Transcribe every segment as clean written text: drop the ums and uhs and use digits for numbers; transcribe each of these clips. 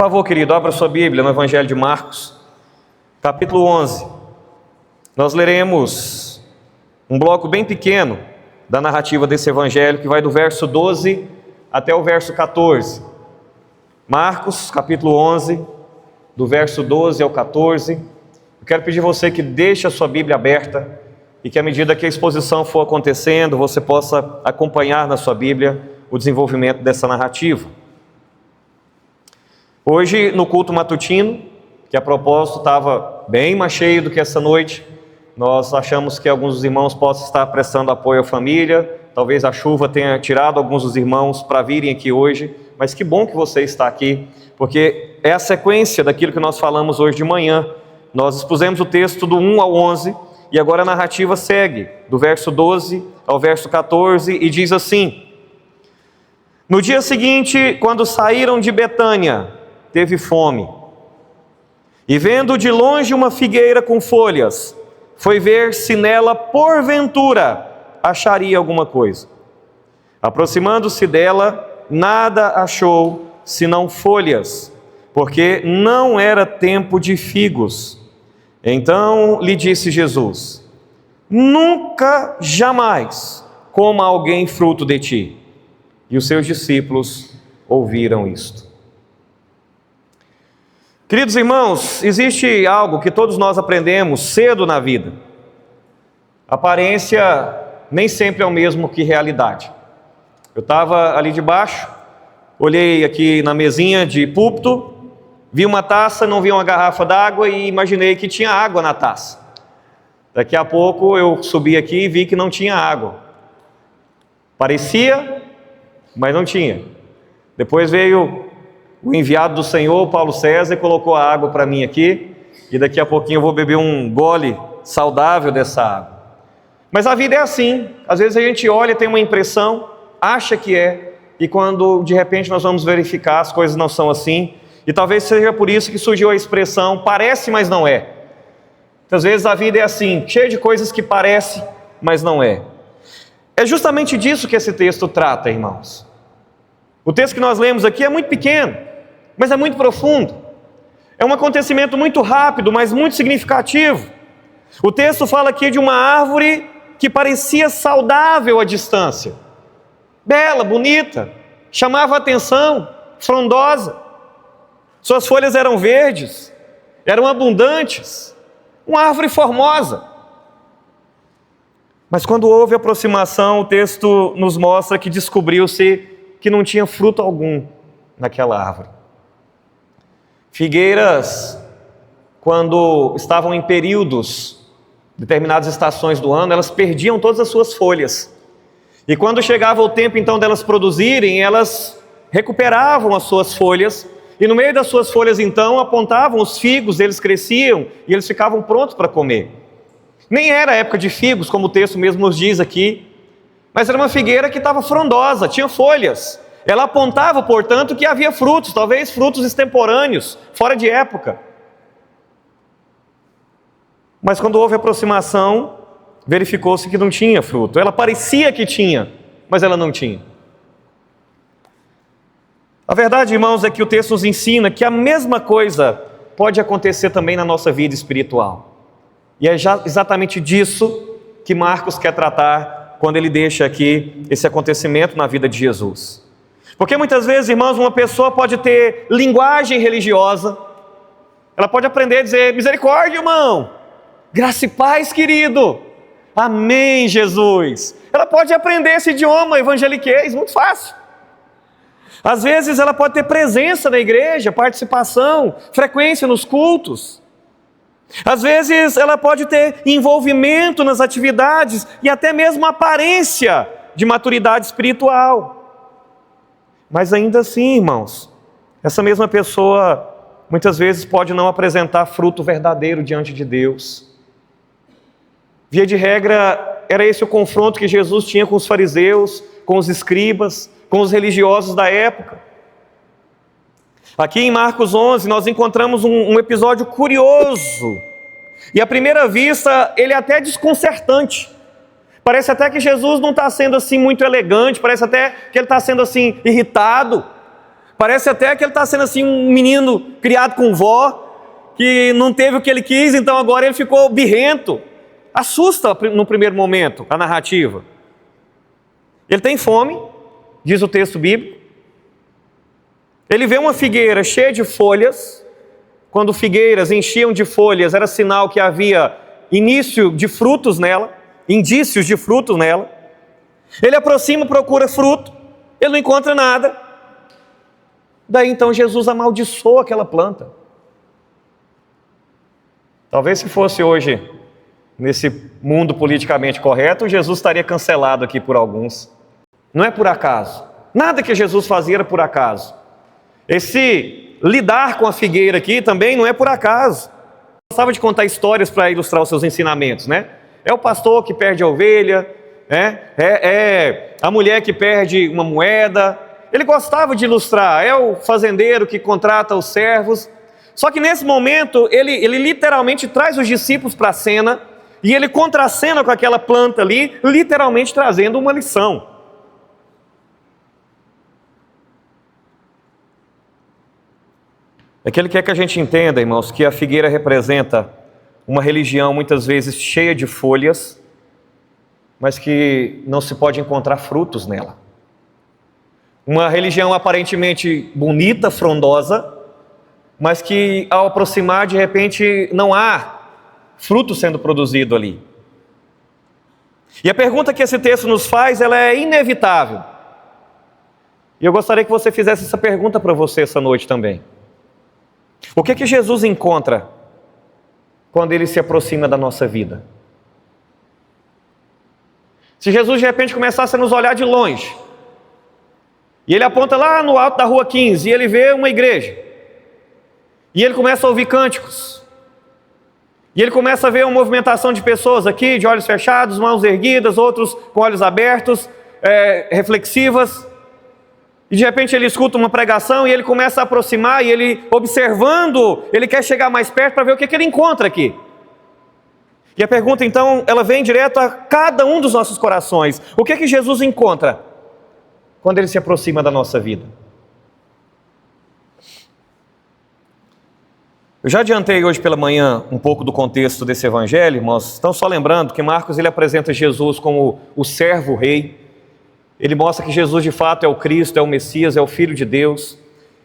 favor, querido, abra sua Bíblia no Evangelho de Marcos, capítulo 11. Nós leremos um bloco bem pequeno da narrativa desse Evangelho, que vai do verso 12 até o verso 14. Marcos, capítulo 11, do verso 12 ao 14. Eu quero pedir a você que deixe a sua Bíblia aberta e que à medida que a exposição for acontecendo, você possa acompanhar na sua Bíblia o desenvolvimento dessa narrativa. Hoje, no culto matutino, que a propósito estava bem mais cheio do que essa noite, nós achamos que alguns dos irmãos possam estar prestando apoio à família. Talvez a chuva tenha tirado alguns dos irmãos para virem aqui hoje, mas que bom que você está aqui, porque é a sequência daquilo que nós falamos hoje de manhã. Nós expusemos o texto do 1 ao 11, e agora a narrativa segue, do verso 12 ao verso 14, e diz assim: No dia seguinte, quando saíram de Betânia, teve fome, e vendo de longe uma figueira com folhas, foi ver se nela, porventura, acharia alguma coisa. Aproximando-se dela, nada achou, senão folhas, porque não era tempo de figos. Então lhe disse Jesus: Nunca, jamais, coma alguém fruto de ti. E os seus discípulos ouviram isto. Queridos irmãos, existe algo que todos nós aprendemos cedo na vida. Aparência nem sempre é o mesmo que realidade. Eu estava ali debaixo, olhei aqui na mesinha de púlpito, vi uma taça, não vi uma garrafa d'água e imaginei que tinha água na taça. Daqui a pouco eu subi aqui e vi que não tinha água. Parecia, mas não tinha. Depois veio o enviado do Senhor, Paulo César, colocou a água para mim aqui, e daqui a pouquinho eu vou beber um gole saudável dessa água. Mas a vida é assim, às vezes a gente olha, tem uma impressão, acha que é, e quando de repente nós vamos verificar, as coisas não são assim, e talvez seja por isso que surgiu a expressão, parece, mas não é. Às vezes a vida é assim, cheia de coisas que parece, mas não é. É justamente disso que esse texto trata, irmãos. O texto que nós lemos aqui é muito pequeno, mas é muito profundo. É um acontecimento muito rápido, mas muito significativo. O texto fala aqui de uma árvore que parecia saudável à distância. Bela, bonita, chamava a atenção, frondosa. Suas folhas eram verdes, eram abundantes, uma árvore formosa. Mas quando houve aproximação, o texto nos mostra que descobriu-se que não tinha fruto algum naquela árvore. Figueiras, quando estavam em períodos, determinadas estações do ano, elas perdiam todas as suas folhas. E quando chegava o tempo então delas produzirem, elas recuperavam as suas folhas, e no meio das suas folhas então apontavam os figos, eles cresciam e eles ficavam prontos para comer. Nem era época de figos, como o texto mesmo nos diz aqui, mas era uma figueira que estava frondosa, tinha folhas. Ela apontava, portanto, que havia frutos, talvez frutos extemporâneos, fora de época. Mas quando houve aproximação, verificou-se que não tinha fruto. Ela parecia que tinha, mas ela não tinha. A verdade, irmãos, é que o texto nos ensina que a mesma coisa pode acontecer também na nossa vida espiritual. E é exatamente disso que Marcos quer tratar quando ele deixa aqui esse acontecimento na vida de Jesus. Porque muitas vezes, irmãos, uma pessoa pode ter linguagem religiosa, ela pode aprender a dizer: misericórdia, irmão, graça e paz, querido, amém, Jesus. Ela pode aprender esse idioma evangeliquez, muito fácil. Às vezes ela pode ter presença na igreja, participação, frequência nos cultos. Às vezes ela pode ter envolvimento nas atividades e até mesmo aparência de maturidade espiritual. Mas ainda assim, irmãos, essa mesma pessoa muitas vezes pode não apresentar fruto verdadeiro diante de Deus. Via de regra, era esse o confronto que Jesus tinha com os fariseus, com os escribas, com os religiosos da época. Aqui em Marcos 11 nós encontramos um episódio curioso, e à primeira vista ele é até desconcertante. Parece até que Jesus não está sendo assim muito elegante, parece até que ele está sendo assim irritado. Parece até que ele está sendo assim um menino criado com vó, que não teve o que ele quis, então agora ele ficou birrento. Assusta no primeiro momento a narrativa. Ele tem fome, diz o texto bíblico. Ele vê uma figueira cheia de folhas. Quando figueiras enchiam de folhas, era sinal que havia início de frutos nela, indícios de frutos nela. Ele aproxima, procura fruto, ele não encontra nada. Daí então Jesus amaldiçoa aquela planta. Talvez se fosse hoje, nesse mundo politicamente correto, Jesus estaria cancelado aqui por alguns. Não é por acaso. Nada que Jesus fazia era por acaso. Esse lidar com a figueira aqui também não é por acaso. Eu gostava de contar histórias para ilustrar os seus ensinamentos, né? É o pastor que perde a ovelha, é a mulher que perde uma moeda. Ele gostava de ilustrar, é o fazendeiro que contrata os servos. Só que nesse momento, ele literalmente traz os discípulos para a cena, e ele contracena com aquela planta ali, literalmente trazendo uma lição. É que ele quer que a gente entenda, irmãos, que a figueira representa uma religião muitas vezes cheia de folhas, mas que não se pode encontrar frutos nela. Uma religião aparentemente bonita, frondosa, mas que ao aproximar, de repente, não há fruto sendo produzido ali. E a pergunta que esse texto nos faz, ela é inevitável. E eu gostaria que você fizesse essa pergunta para você essa noite também. O que Jesus encontra quando Ele se aproxima da nossa vida? Se Jesus de repente começasse a nos olhar de longe, e Ele aponta lá no alto da rua 15, e Ele vê uma igreja, e Ele começa a ouvir cânticos, e Ele começa a ver uma movimentação de pessoas aqui, de olhos fechados, mãos erguidas, outros com olhos abertos, reflexivas, e de repente ele escuta uma pregação e ele começa a aproximar, e ele observando, ele quer chegar mais perto para ver o que ele encontra aqui. E a pergunta então, ela vem direto a cada um dos nossos corações. O que Jesus encontra quando Ele se aproxima da nossa vida? Eu já adiantei hoje pela manhã um pouco do contexto desse evangelho, irmãos. Então só lembrando que Marcos ele apresenta Jesus como o servo rei. Ele mostra que Jesus de fato é o Cristo, é o Messias, é o Filho de Deus.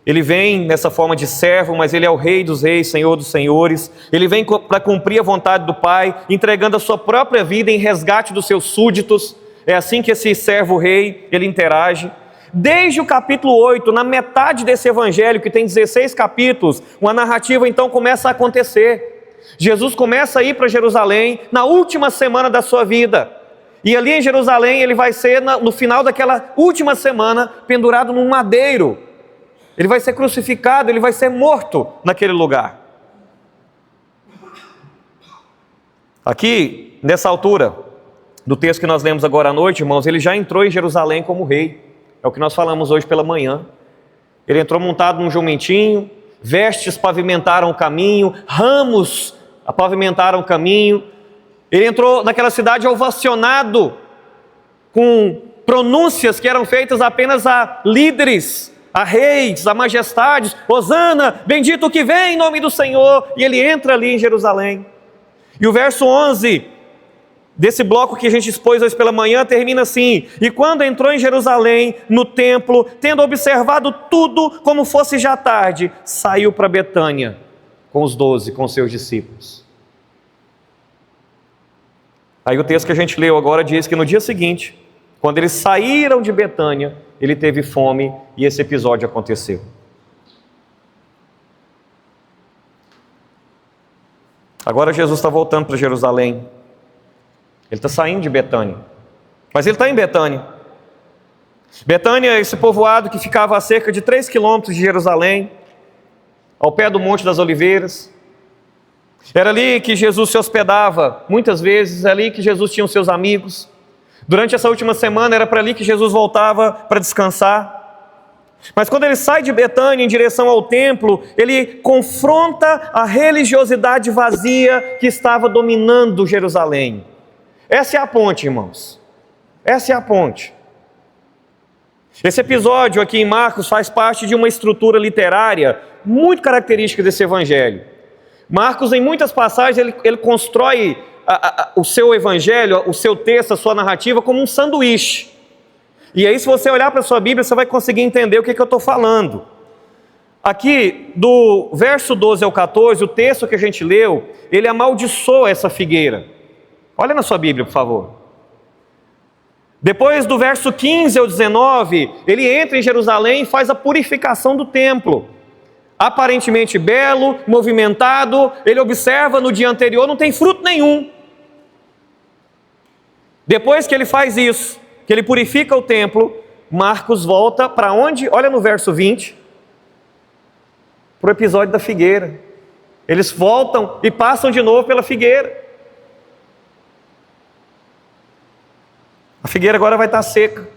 Ele vem nessa forma de servo, mas Ele é o Rei dos reis, Senhor dos senhores. Ele vem para cumprir a vontade do Pai, entregando a sua própria vida em resgate dos seus súditos. É assim que esse servo rei, ele interage. Desde o capítulo 8, na metade desse evangelho, que tem 16 capítulos, uma narrativa então começa a acontecer. Jesus começa a ir para Jerusalém na última semana da sua vida. E ali em Jerusalém ele vai ser, no final daquela última semana, pendurado num madeiro. Ele vai ser crucificado, ele vai ser morto naquele lugar. Aqui, nessa altura do texto que nós lemos agora à noite, irmãos, ele já entrou em Jerusalém como rei. É o que nós falamos hoje pela manhã. Ele entrou montado num jumentinho, vestes pavimentaram o caminho, ramos pavimentaram o caminho. Ele entrou naquela cidade ovacionado, com pronúncias que eram feitas apenas a líderes, a reis, a majestades. Hosana, bendito o que vem em nome do Senhor. E ele entra ali em Jerusalém. E o verso 11 desse bloco que a gente expôs hoje pela manhã termina assim: e quando entrou em Jerusalém, no templo, tendo observado tudo como fosse já tarde, saiu para Betânia com os 12, com seus discípulos. Aí o texto que a gente leu agora diz que no dia seguinte, quando eles saíram de Betânia, ele teve fome e esse episódio aconteceu. Agora Jesus está voltando para Jerusalém. Ele está saindo de Betânia, mas ele está em Betânia. Betânia é esse povoado que ficava a cerca de 3 quilômetros de Jerusalém, ao pé do Monte das Oliveiras. Era ali que Jesus se hospedava, muitas vezes, ali que Jesus tinha os seus amigos. Durante essa última semana era para ali que Jesus voltava para descansar. Mas quando ele sai de Betânia em direção ao templo, ele confronta a religiosidade vazia que estava dominando Jerusalém. Essa é a ponte, irmãos. Essa é a ponte. Esse episódio aqui em Marcos faz parte de uma estrutura literária muito característica desse evangelho. Marcos, em muitas passagens, ele constrói o seu evangelho, o seu texto, a sua narrativa, como um sanduíche. E aí, se você olhar para a sua Bíblia, você vai conseguir entender o que eu estou falando. Aqui, do verso 12 ao 14, o texto que a gente leu, ele amaldiçoa essa figueira. Olha na sua Bíblia, por favor. Depois do verso 15 ao 19, ele entra em Jerusalém e faz a purificação do templo. Aparentemente belo, movimentado, ele observa no dia anterior, não tem fruto nenhum. Depois que ele faz isso, que ele purifica o templo, Marcos volta para onde? Olha no verso 20, para o episódio da figueira. Eles voltam e passam de novo pela figueira. A figueira agora vai estar seca,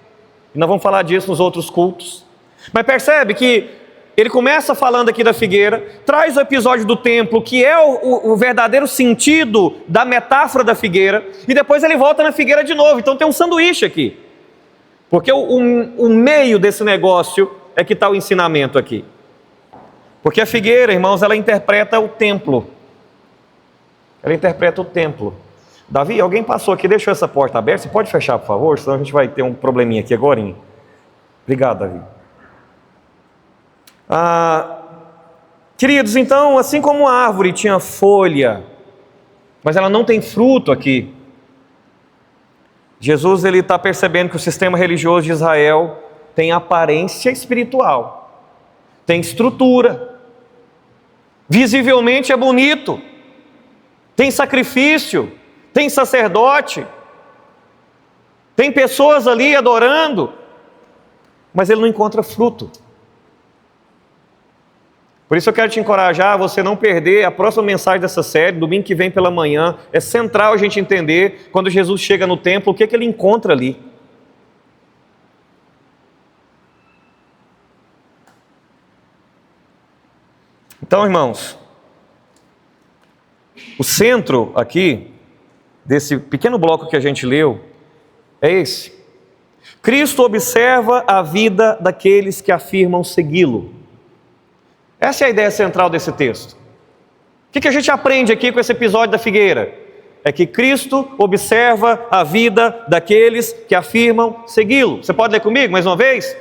e nós vamos falar disso nos outros cultos. Mas percebe que ele começa falando aqui da figueira, traz o episódio do templo, que é o verdadeiro sentido da metáfora da figueira, e depois ele volta na figueira de novo. Então tem um sanduíche aqui, porque o meio desse negócio é que está o ensinamento aqui. Porque a figueira, irmãos, ela interpreta o templo. Ela interpreta o templo. Davi, alguém passou aqui, deixou essa porta aberta, você pode fechar, por favor? Senão a gente vai ter um probleminha aqui agora. Obrigado, Davi. Queridos, então, assim como a árvore tinha folha, mas ela não tem fruto aqui, Jesus está percebendo que o sistema religioso de Israel tem aparência espiritual, tem estrutura, visivelmente é bonito, tem sacrifício, tem sacerdote, tem pessoas ali adorando, mas ele não encontra fruto. Por isso eu quero te encorajar a você não perder a próxima mensagem dessa série, domingo que vem pela manhã. É central a gente entender, quando Jesus chega no templo, o que ele encontra ali. Então, irmãos, o centro aqui, desse pequeno bloco que a gente leu, é esse. Cristo observa a vida daqueles que afirmam segui-lo. Essa é a ideia central desse texto. O que a gente aprende aqui com esse episódio da figueira? É que Cristo observa a vida daqueles que afirmam segui-lo. Você pode ler comigo mais uma vez?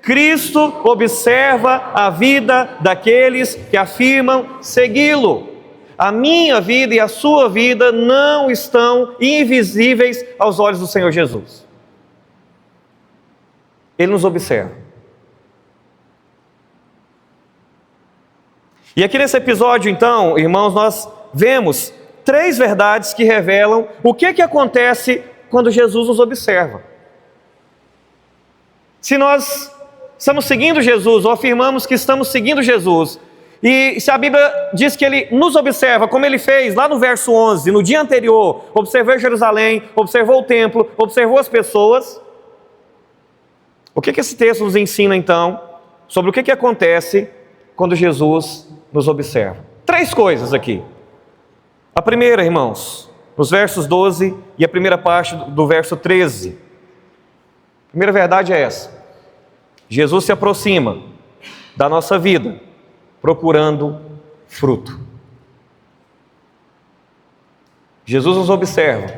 Cristo observa a vida daqueles que afirmam segui-lo. A minha vida e a sua vida não estão invisíveis aos olhos do Senhor Jesus. Ele nos observa. E aqui nesse episódio, então, irmãos, nós vemos 3 verdades que revelam o que acontece quando Jesus nos observa. Se nós estamos seguindo Jesus, ou afirmamos que estamos seguindo Jesus, e se a Bíblia diz que Ele nos observa, como Ele fez lá no verso 11, no dia anterior, observou Jerusalém, observou o templo, observou as pessoas, o que esse texto nos ensina, então, sobre o que acontece quando Jesus nos observa? 3 coisas aqui. A primeira, irmãos, nos versos 12 e a primeira parte do verso 13. A primeira verdade é essa: Jesus se aproxima da nossa vida procurando fruto. Jesus nos observa,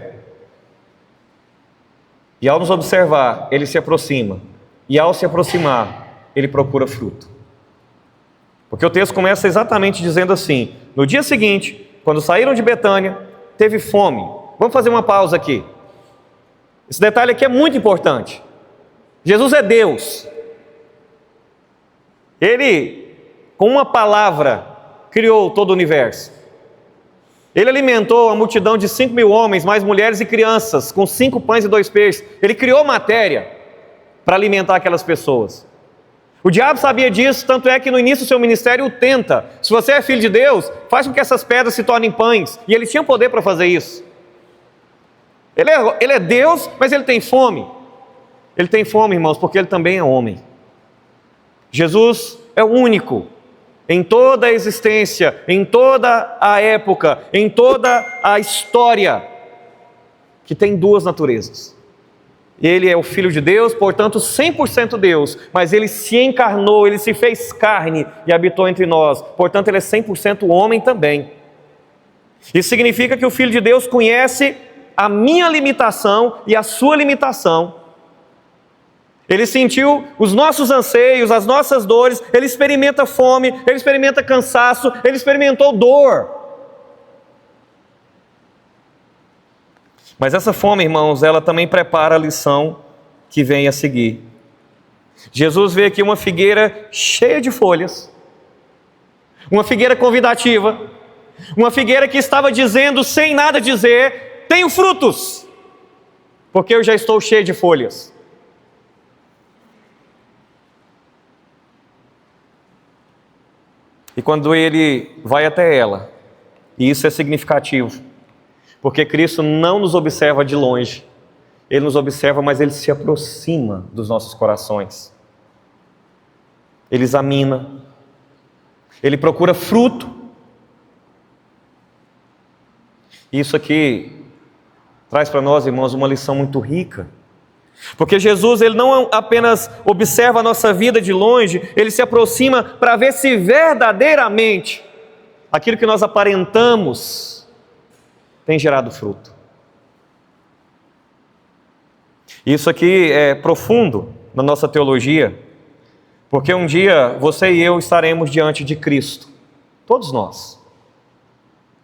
e ao nos observar, Ele se aproxima, e ao se aproximar, Ele procura fruto. Porque o texto começa exatamente dizendo assim: no dia seguinte, quando saíram de Betânia, teve fome. Vamos fazer uma pausa aqui. Esse detalhe aqui é muito importante. Jesus é Deus. Ele, com uma palavra, criou todo o universo. Ele alimentou a multidão de 5.000 homens, mais mulheres e crianças, com 5 pães e 2 peixes. Ele criou matéria para alimentar aquelas pessoas. O diabo sabia disso, tanto é que no início do seu ministério o tenta. Se você é filho de Deus, faz com que essas pedras se tornem pães. E ele tinha poder para fazer isso. Ele é Deus, mas ele tem fome. Ele tem fome, irmãos, porque ele também é homem. Jesus é o único, em toda a existência, em toda a época, em toda a história, que tem 2 naturezas. Ele é o Filho de Deus, portanto 100% Deus, mas ele se encarnou, ele se fez carne e habitou entre nós, portanto ele é 100% homem também. Isso significa que o Filho de Deus conhece a minha limitação e a sua limitação. Ele sentiu os nossos anseios, as nossas dores, ele experimenta fome, ele experimenta cansaço, ele experimentou dor. Mas essa fome, irmãos, ela também prepara a lição que vem a seguir. Jesus vê aqui uma figueira cheia de folhas, uma figueira convidativa, uma figueira que estava dizendo sem nada dizer: tenho frutos, porque eu já estou cheio de folhas. E quando ele vai até ela, e isso é significativo, porque Cristo não nos observa de longe, Ele nos observa, mas Ele se aproxima dos nossos corações. Ele examina, Ele procura fruto. Isso aqui traz para nós, irmãos, uma lição muito rica. Porque Jesus, Ele não apenas observa a nossa vida de longe, Ele se aproxima para ver se verdadeiramente aquilo que nós aparentamos tem gerado fruto. Isso aqui é profundo na nossa teologia, porque um dia você e eu estaremos diante de Cristo, todos nós.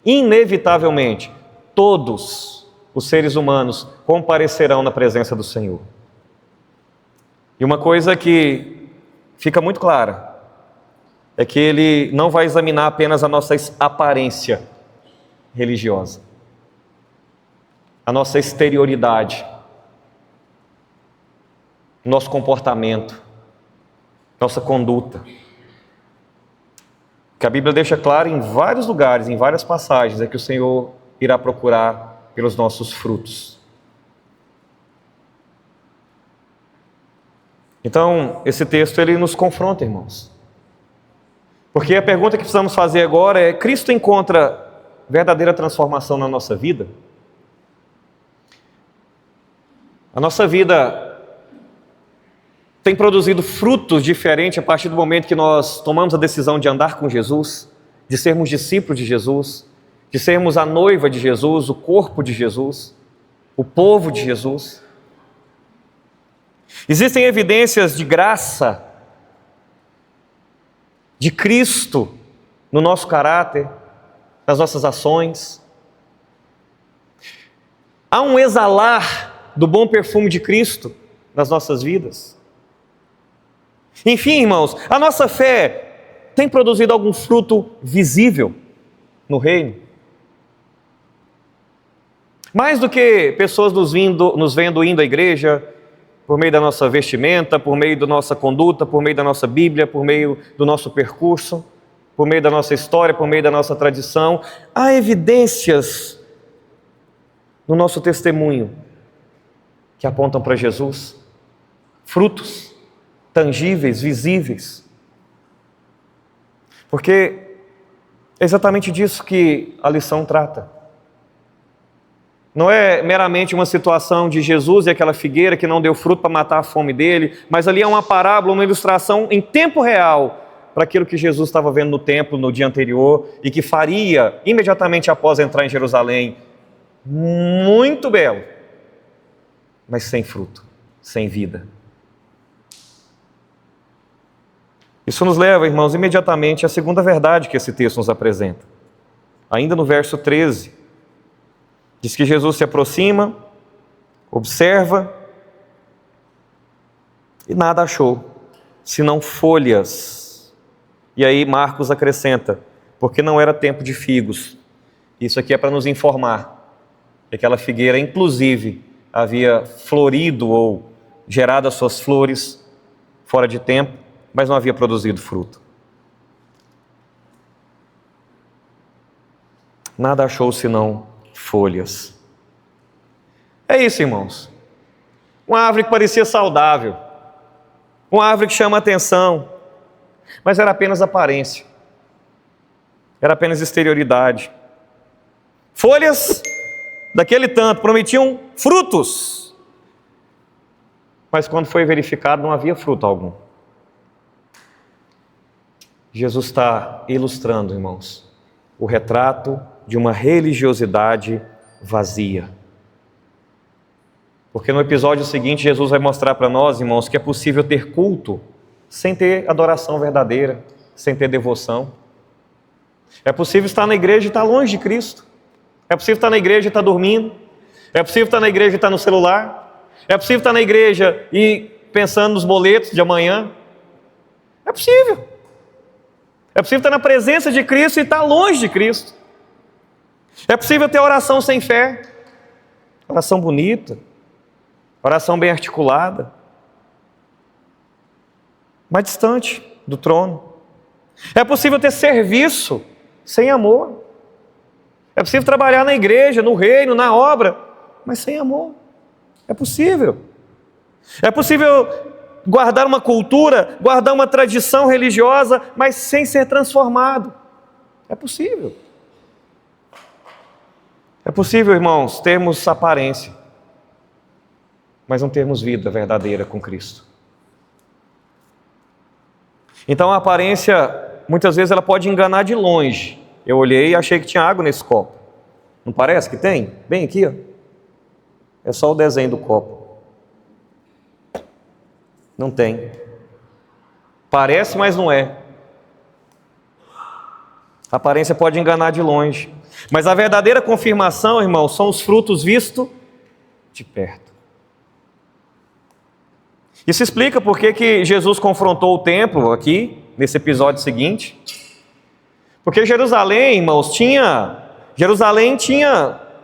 Inevitavelmente, todos os seres humanos comparecerão na presença do Senhor. E uma coisa que fica muito clara é que Ele não vai examinar apenas a nossa aparência religiosa, a nossa exterioridade, nosso comportamento, nossa conduta. O que a Bíblia deixa claro em vários lugares, em várias passagens, é que o Senhor irá procurar pelos nossos frutos. Então, esse texto ele nos confronta, irmãos. Porque a pergunta que precisamos fazer agora é: Cristo encontra verdadeira transformação na nossa vida? A nossa vida tem produzido frutos diferentes a partir do momento que nós tomamos a decisão de andar com Jesus, de sermos discípulos de Jesus, de sermos a noiva de Jesus, o corpo de Jesus, o povo de Jesus. Existem evidências de graça, de Cristo no nosso caráter, nas nossas ações. Há um exalar do bom perfume de Cristo nas nossas vidas. Enfim, irmãos, a nossa fé tem produzido algum fruto visível no reino? Mais do que pessoas nos vendo indo à igreja, por meio da nossa vestimenta, por meio da nossa conduta, por meio da nossa Bíblia, por meio do nosso percurso, por meio da nossa história, por meio da nossa tradição, há evidências no nosso testemunho que apontam para Jesus, frutos tangíveis, visíveis. Porque é exatamente disso que a lição trata. Não é meramente uma situação de Jesus e aquela figueira que não deu fruto para matar a fome dele, mas ali é uma parábola, uma ilustração em tempo real para aquilo que Jesus estava vendo no templo no dia anterior e que faria imediatamente após entrar em Jerusalém. Muito belo, mas sem fruto, sem vida. Isso nos leva, irmãos, imediatamente à segunda verdade que esse texto nos apresenta. Ainda no verso 13, diz que Jesus se aproxima, observa e nada achou, senão folhas. E aí Marcos acrescenta, porque não era tempo de figos. Isso aqui é para nos informar que aquela figueira, inclusive, havia florido ou gerado as suas flores fora de tempo, mas não havia produzido fruto. Nada achou senão folhas. É isso, irmãos. Uma árvore que parecia saudável, uma árvore que chama a atenção, mas era apenas aparência, era apenas exterioridade. Folhas daquele tanto prometiam frutos, mas quando foi verificado não havia fruto algum. Jesus está ilustrando, irmãos, o retrato de uma religiosidade vazia. Porque no episódio seguinte, Jesus vai mostrar para nós, irmãos, que é possível ter culto sem ter adoração verdadeira, sem ter devoção. É possível estar na igreja e estar longe de Cristo. É possível estar na igreja e estar dormindo. É possível estar na igreja e estar no celular. É possível estar na igreja e pensando nos boletos de amanhã. É possível. É possível estar na presença de Cristo e estar longe de Cristo. É possível ter oração sem fé. Oração bonita. Oração bem articulada. Mas distante do trono. É possível ter serviço sem amor. É possível trabalhar na igreja, no reino, na obra, mas sem amor. É possível. É possível guardar uma cultura, guardar uma tradição religiosa, mas sem ser transformado. É possível. É possível, irmãos, termos aparência, mas não termos vida verdadeira com Cristo. Então a aparência, muitas vezes ela pode enganar de longe. Eu olhei e achei que tinha água nesse copo. Não parece que tem? Bem aqui, ó. É só o desenho do copo. Não tem. Parece, mas não é. A aparência pode enganar de longe. Mas a verdadeira confirmação, irmão, são os frutos vistos de perto. Isso explica por que Jesus confrontou o templo aqui, nesse episódio seguinte. Porque Jerusalém, irmãos, tinha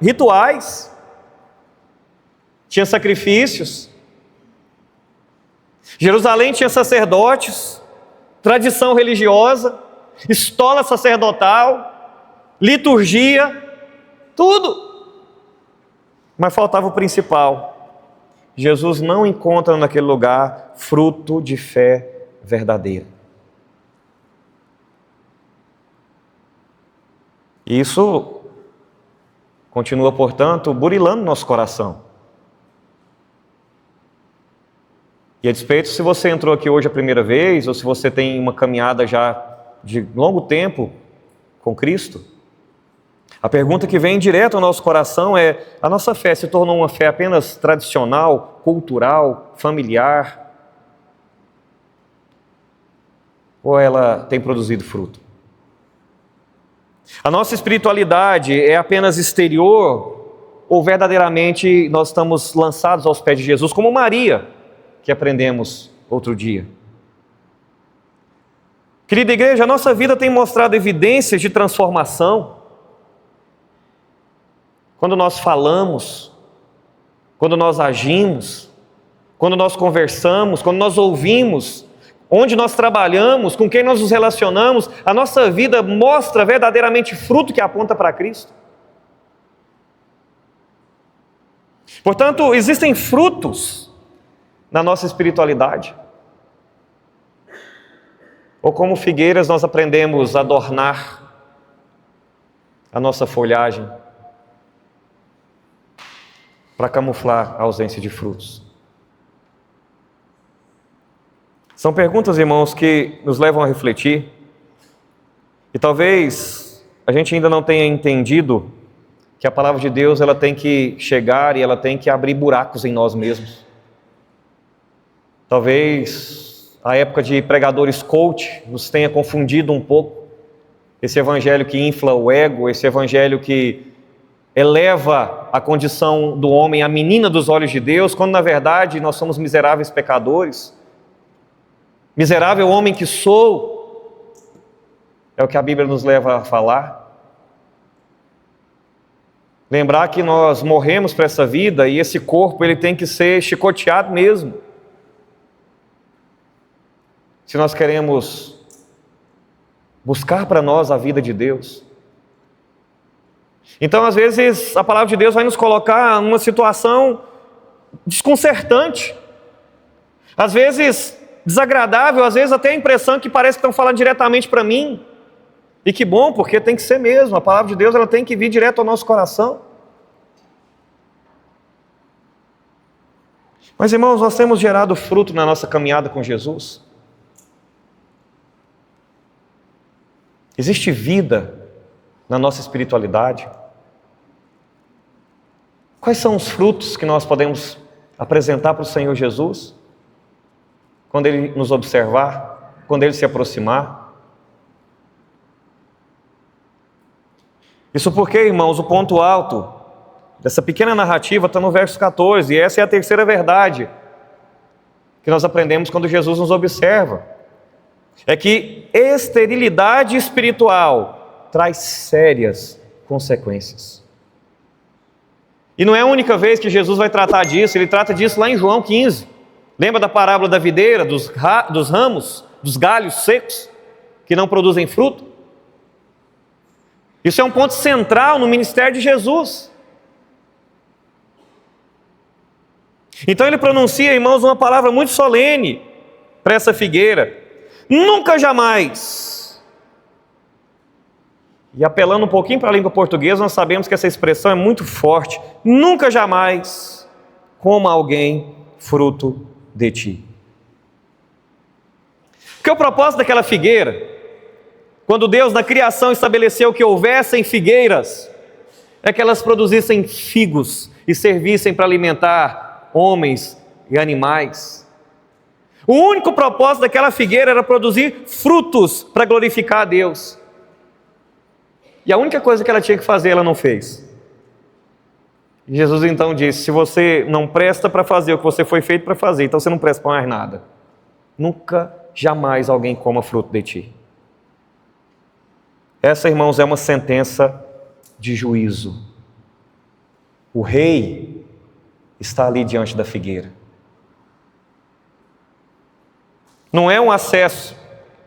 rituais, tinha sacrifícios. Jerusalém tinha sacerdotes, tradição religiosa, estola sacerdotal, liturgia, tudo. Mas faltava o principal. Jesus não encontra naquele lugar fruto de fé verdadeira. Isso continua, portanto, burilando nosso coração. E a despeito se você entrou aqui hoje a primeira vez, ou se você tem uma caminhada já de longo tempo com Cristo, a pergunta que vem direto ao nosso coração é: a nossa fé se tornou uma fé apenas tradicional, cultural, familiar? Ou ela tem produzido fruto? A nossa espiritualidade é apenas exterior, ou verdadeiramente nós estamos lançados aos pés de Jesus, como Maria, que aprendemos outro dia? Querida igreja, a nossa vida tem mostrado evidências de transformação. Quando nós falamos, quando nós agimos, quando nós conversamos, quando nós ouvimos, onde nós trabalhamos, com quem nós nos relacionamos, a nossa vida mostra verdadeiramente fruto que aponta para Cristo. Portanto, existem frutos na nossa espiritualidade. Ou como figueiras nós aprendemos a adornar a nossa folhagem para camuflar a ausência de frutos. São perguntas, irmãos, que nos levam a refletir. E talvez a gente ainda não tenha entendido que a palavra de Deus ela tem que chegar e ela tem que abrir buracos em nós mesmos. Talvez a época de pregadores coach nos tenha confundido um pouco. Esse evangelho que infla o ego, esse evangelho que eleva a condição do homem à menina dos olhos de Deus, quando na verdade nós somos miseráveis pecadores. Miserável homem que sou, é o que a Bíblia nos leva a falar. Lembrar que nós morremos para essa vida e esse corpo ele tem que ser chicoteado mesmo. Se nós queremos buscar para nós a vida de Deus. Então, às vezes, a palavra de Deus vai nos colocar numa situação desconcertante. Às vezes, desagradável, às vezes até a impressão que parece que estão falando diretamente para mim. E que bom, porque tem que ser mesmo. A palavra de Deus ela tem que vir direto ao nosso coração. Mas, irmãos, nós temos gerado fruto na nossa caminhada com Jesus? Existe vida na nossa espiritualidade? Quais são os frutos que nós podemos apresentar para o Senhor Jesus quando Ele nos observar, quando Ele se aproximar? Isso porque, irmãos, o ponto alto dessa pequena narrativa está no verso 14, e essa é a terceira verdade que nós aprendemos quando Jesus nos observa. É que esterilidade espiritual traz sérias consequências. E não é a única vez que Jesus vai tratar disso, Ele trata disso lá em João 15. Lembra da parábola da videira, dos ramos, dos galhos secos, que não produzem fruto? Isso é um ponto central no ministério de Jesus. Então Ele pronuncia, irmãos, uma palavra muito solene para essa figueira: nunca jamais. E apelando um pouquinho para a língua portuguesa, nós sabemos que essa expressão é muito forte. Nunca jamais coma alguém fruto de ti. Porque o propósito daquela figueira, quando Deus na criação estabeleceu que houvessem figueiras, é que elas produzissem figos e servissem para alimentar homens e animais. O único propósito daquela figueira era produzir frutos para glorificar a Deus. E a única coisa que ela tinha que fazer, ela não fez. E Jesus então disse: se você não presta para fazer o que você foi feito para fazer, então você não presta para mais nada. Nunca, jamais alguém coma fruto de ti. Essa, irmãos, é uma sentença de juízo. O rei está ali diante da figueira. Não é um acesso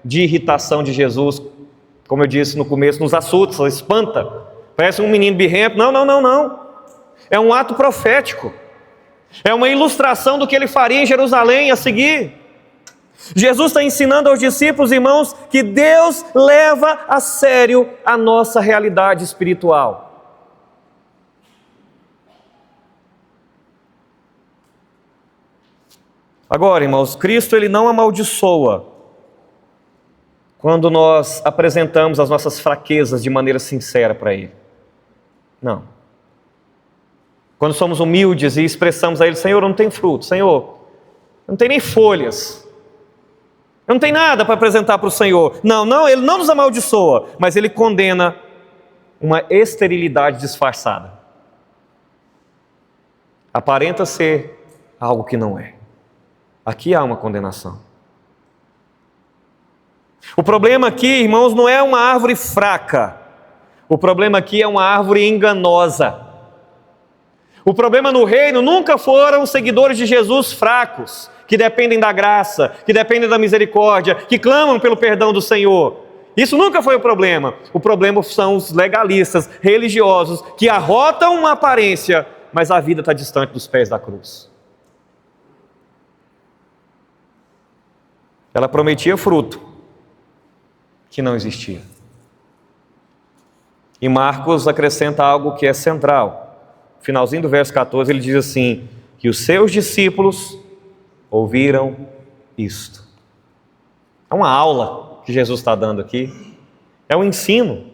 de irritação de Jesus, como eu disse no começo, nos assusta, espanta, parece um menino birrento. Não, não, não, não. É um ato profético. É uma ilustração do que Ele faria em Jerusalém a seguir. Jesus está ensinando aos discípulos, irmãos, que Deus leva a sério a nossa realidade espiritual. Agora, irmãos, Cristo Ele não amaldiçoa quando nós apresentamos as nossas fraquezas de maneira sincera para Ele. Não. Quando somos humildes e expressamos a Ele: Senhor, eu não tenho fruto, Senhor, eu não tenho nem folhas, eu não tenho nada para apresentar para o Senhor. Não, não, Ele não nos amaldiçoa, mas Ele condena uma esterilidade disfarçada. Aparenta ser algo que não é. Aqui há uma condenação. O problema aqui, irmãos, não é uma árvore fraca. O problema aqui é uma árvore enganosa. O problema no reino nunca foram os seguidores de Jesus fracos, que dependem da graça, que dependem da misericórdia, que clamam pelo perdão do Senhor. Isso nunca foi o problema. O problema são os legalistas, religiosos, que arrotam uma aparência, mas a vida está distante dos pés da cruz. Ela prometia fruto que não existia. E Marcos acrescenta algo que é central. No finalzinho do verso 14, ele diz assim: que os seus discípulos ouviram isto. É uma aula que Jesus está dando aqui. É um ensino.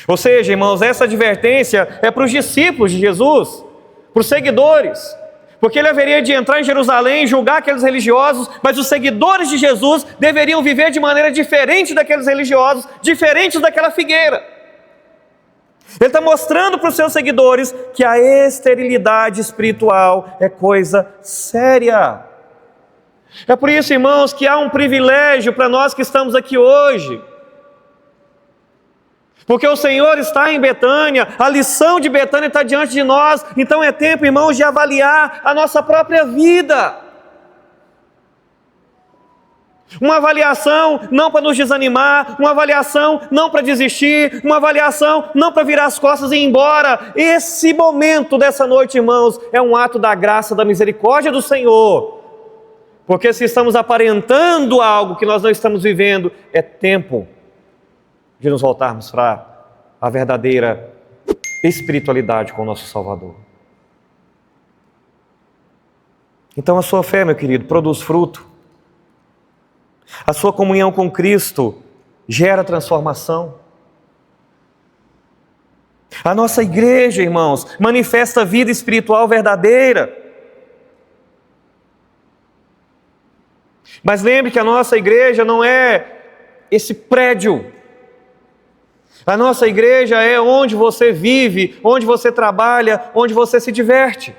Ou seja, irmãos, essa advertência é para os discípulos de Jesus, para os seguidores. Porque Ele haveria de entrar em Jerusalém e julgar aqueles religiosos, mas os seguidores de Jesus deveriam viver de maneira diferente daqueles religiosos, diferentes daquela figueira. Ele está mostrando para os seus seguidores que a esterilidade espiritual é coisa séria. É por isso, irmãos, que há um privilégio para nós que estamos aqui hoje. Porque o Senhor está em Betânia, a lição de Betânia está diante de nós, então é tempo, irmãos, de avaliar a nossa própria vida. Uma avaliação não para nos desanimar, uma avaliação não para desistir, uma avaliação não para virar as costas e ir embora. Esse momento dessa noite, irmãos, é um ato da graça, da misericórdia do Senhor. Porque se estamos aparentando algo que nós não estamos vivendo, é tempo de nos voltarmos para a verdadeira espiritualidade com o nosso Salvador. Então a sua fé, meu querido, produz fruto. A sua comunhão com Cristo gera transformação. A nossa igreja, irmãos, manifesta a vida espiritual verdadeira. Mas lembre que a nossa igreja não é esse prédio. A nossa igreja é onde você vive, onde você trabalha, onde você se diverte.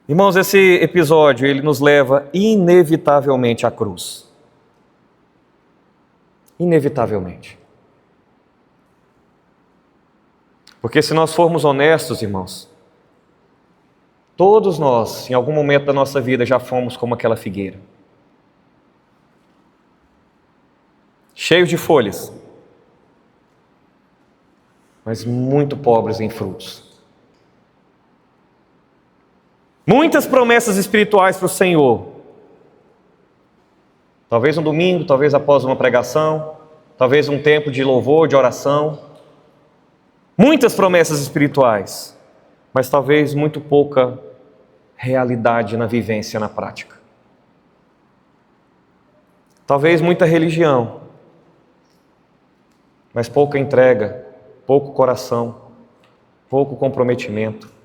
Irmãos, esse episódio, ele nos leva inevitavelmente à cruz. Inevitavelmente. Porque se nós formos honestos, irmãos, todos nós, em algum momento da nossa vida, já fomos como aquela figueira. Cheios de folhas, mas muito pobres em frutos. Muitas promessas espirituais para o Senhor. Talvez um domingo, talvez após uma pregação, talvez um tempo de louvor, de oração. Muitas promessas espirituais, mas talvez muito pouca realidade na vivência, na prática. Talvez muita religião, mas pouca entrega, pouco coração, pouco comprometimento.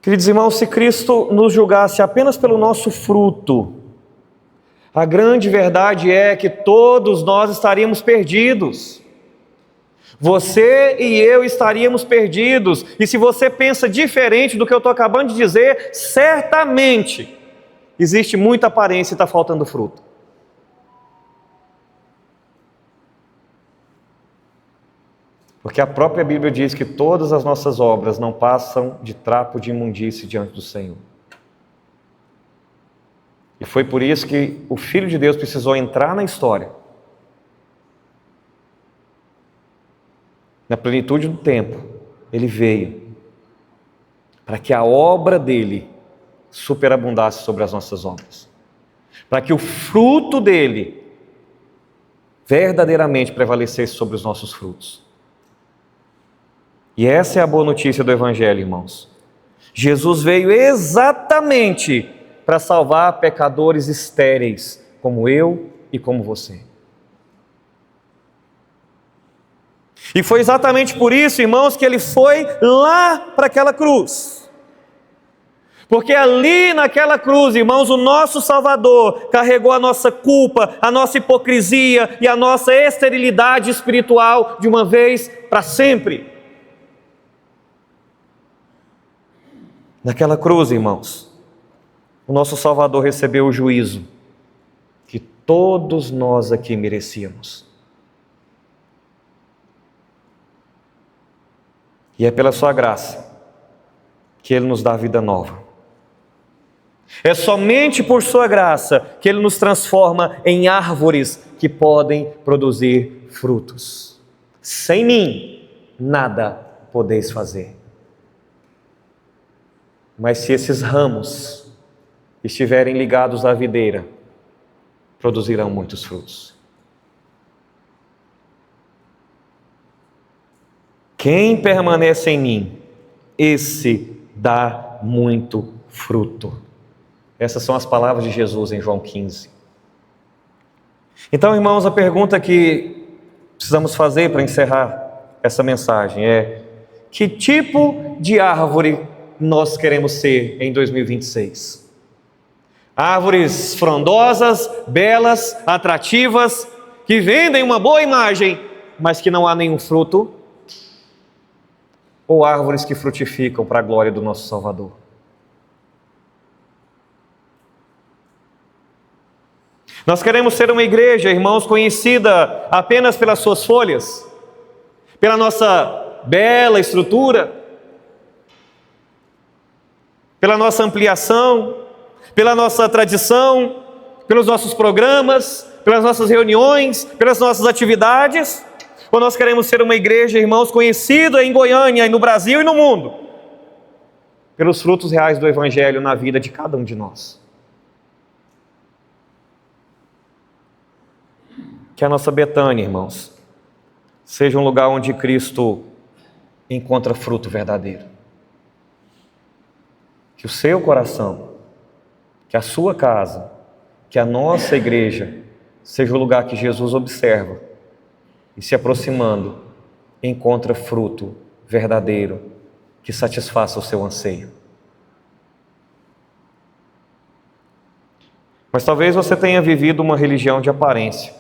Queridos irmãos, se Cristo nos julgasse apenas pelo nosso fruto, a grande verdade é que todos nós estaríamos perdidos. Você e eu estaríamos perdidos. E se você pensa diferente do que eu estou acabando de dizer, certamente existe muita aparência e está faltando fruto. Porque a própria Bíblia diz que todas as nossas obras não passam de trapo de imundície diante do Senhor. E foi por isso que o Filho de Deus precisou entrar na história. Na plenitude do tempo, Ele veio para que a obra dEle superabundasse sobre as nossas obras. Para que o fruto dEle verdadeiramente prevalecesse sobre os nossos frutos. E essa é a boa notícia do Evangelho, irmãos. Jesus veio exatamente para salvar pecadores estéreis, como eu e como você. E foi exatamente por isso, irmãos, que Ele foi lá para aquela cruz. Porque ali naquela cruz, irmãos, o nosso Salvador carregou a nossa culpa, a nossa hipocrisia e a nossa esterilidade espiritual de uma vez para sempre. Naquela cruz, irmãos, o nosso Salvador recebeu o juízo que todos nós aqui merecíamos. E é pela sua graça que Ele nos dá vida nova. É somente por sua graça que Ele nos transforma em árvores que podem produzir frutos. Sem mim, nada podeis fazer. Mas se esses ramos estiverem ligados à videira, produzirão muitos frutos. Quem permanece em mim, esse dá muito fruto. Essas são as palavras de Jesus em João 15. Então, irmãos, a pergunta que precisamos fazer para encerrar essa mensagem é: que tipo de árvore nós queremos ser em 2026? Árvores frondosas, belas, atrativas, que vendem uma boa imagem, mas que não há nenhum fruto? Ou árvores que frutificam para a glória do nosso Salvador? Nós queremos ser uma igreja, irmãos, conhecida apenas pelas suas folhas, pela nossa bela estrutura, pela nossa ampliação, pela nossa tradição, pelos nossos programas, pelas nossas reuniões, pelas nossas atividades? Ou nós queremos ser uma igreja, irmãos, conhecida em Goiânia, e no Brasil e no mundo, pelos frutos reais do Evangelho na vida de cada um de nós? Que a nossa Betânia, irmãos, seja um lugar onde Cristo encontra fruto verdadeiro. Que o seu coração, que a sua casa, que a nossa igreja seja o lugar que Jesus observa e, se aproximando, encontra fruto verdadeiro que satisfaça o seu anseio. Mas talvez você tenha vivido uma religião de aparência.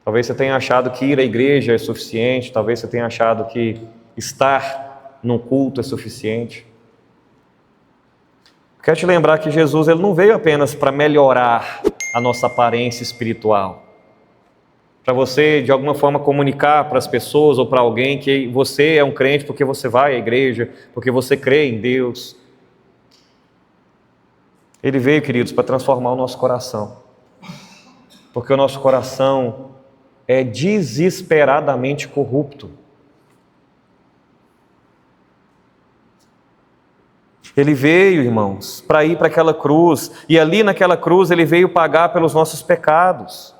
Talvez você tenha achado que ir à igreja é suficiente, talvez você tenha achado que estar num culto é suficiente. Quero te lembrar que Jesus ele não veio apenas para melhorar a nossa aparência espiritual, para você de alguma forma comunicar para as pessoas ou para alguém que você é um crente porque você vai à igreja, porque você crê em Deus. Ele veio, queridos, para transformar o nosso coração, porque o nosso coração é desesperadamente corrupto. Ele veio, irmãos, para ir para aquela cruz, e ali naquela cruz ele veio pagar pelos nossos pecados.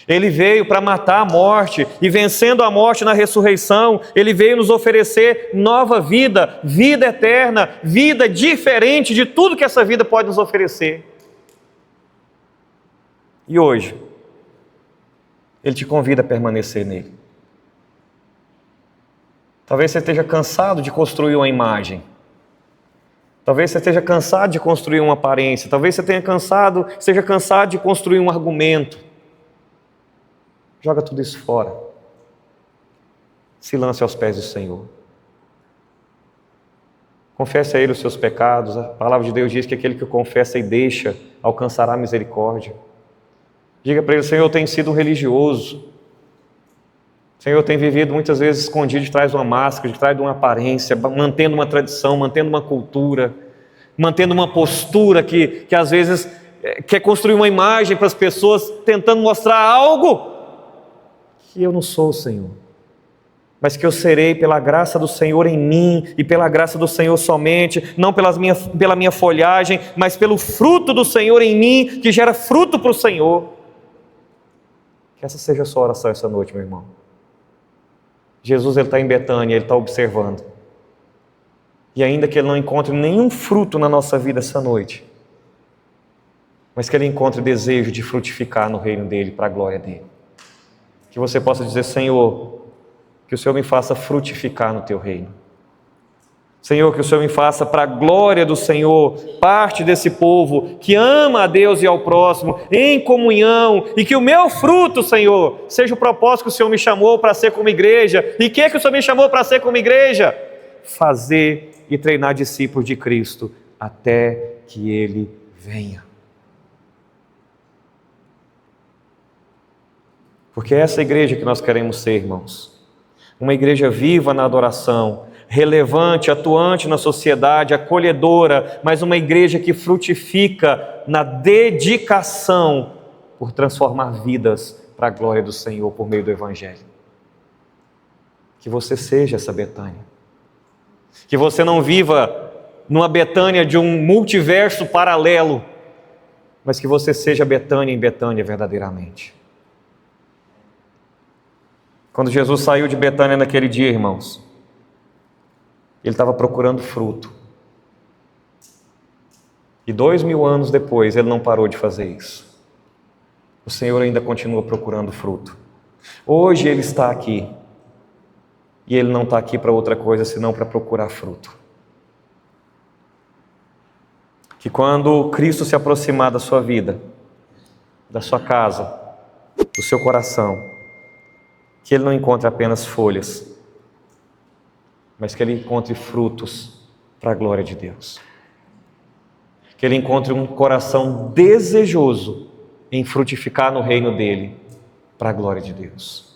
Ele veio para matar a morte, e vencendo a morte na ressurreição, ele veio nos oferecer nova vida, vida eterna, vida diferente de tudo que essa vida pode nos oferecer. E hoje, ele te convida a permanecer nele. Talvez você esteja cansado de construir uma imagem. Talvez você esteja cansado de construir uma aparência. Talvez você esteja cansado de construir um argumento. Joga tudo isso fora. Se lance aos pés do Senhor. Confesse a Ele os seus pecados. A palavra de Deus diz que aquele que o confessa e deixa alcançará misericórdia. Diga para Ele: Senhor, eu tenho sido um religioso. Senhor, eu tenho vivido muitas vezes escondido de trás de uma máscara, de trás de uma aparência, mantendo uma tradição, mantendo uma cultura, mantendo uma postura que às vezes quer construir uma imagem para as pessoas, tentando mostrar algo que eu não sou, Senhor, mas que eu serei pela graça do Senhor em mim e pela graça do Senhor somente, não pela minha folhagem, mas pelo fruto do Senhor em mim, que gera fruto para o Senhor. Que essa seja a sua oração essa noite, meu irmão. Jesus ele está em Betânia, Ele está observando. E ainda que Ele não encontre nenhum fruto na nossa vida essa noite, mas que Ele encontre desejo de frutificar no reino dEle, para a glória dEle. Que você possa dizer: Senhor, que o Senhor me faça frutificar no Teu reino. Senhor, que o Senhor me faça, para a glória do Senhor, parte desse povo que ama a Deus e ao próximo, em comunhão, e que o meu fruto, Senhor, seja o propósito que o Senhor me chamou para ser como igreja. E o que o Senhor me chamou para ser como igreja? Fazer e treinar discípulos de Cristo, até que Ele venha. Porque é essa igreja que nós queremos ser, irmãos. Uma igreja viva na adoração, relevante, atuante na sociedade, acolhedora, mas uma igreja que frutifica na dedicação por transformar vidas para a glória do Senhor por meio do Evangelho. Que você seja essa Betânia. Que você não viva numa Betânia de um multiverso paralelo, mas que você seja Betânia em Betânia verdadeiramente. Quando Jesus saiu de Betânia naquele dia, irmãos, Ele estava procurando fruto. E 2000 anos depois, Ele não parou de fazer isso. O Senhor ainda continua procurando fruto. Hoje Ele está aqui. E Ele não está aqui para outra coisa, senão para procurar fruto. Que quando Cristo se aproximar da sua vida, da sua casa, do seu coração, que Ele não encontre apenas folhas, mas que Ele encontre frutos para a glória de Deus. Que Ele encontre um coração desejoso em frutificar no reino dEle, para a glória de Deus.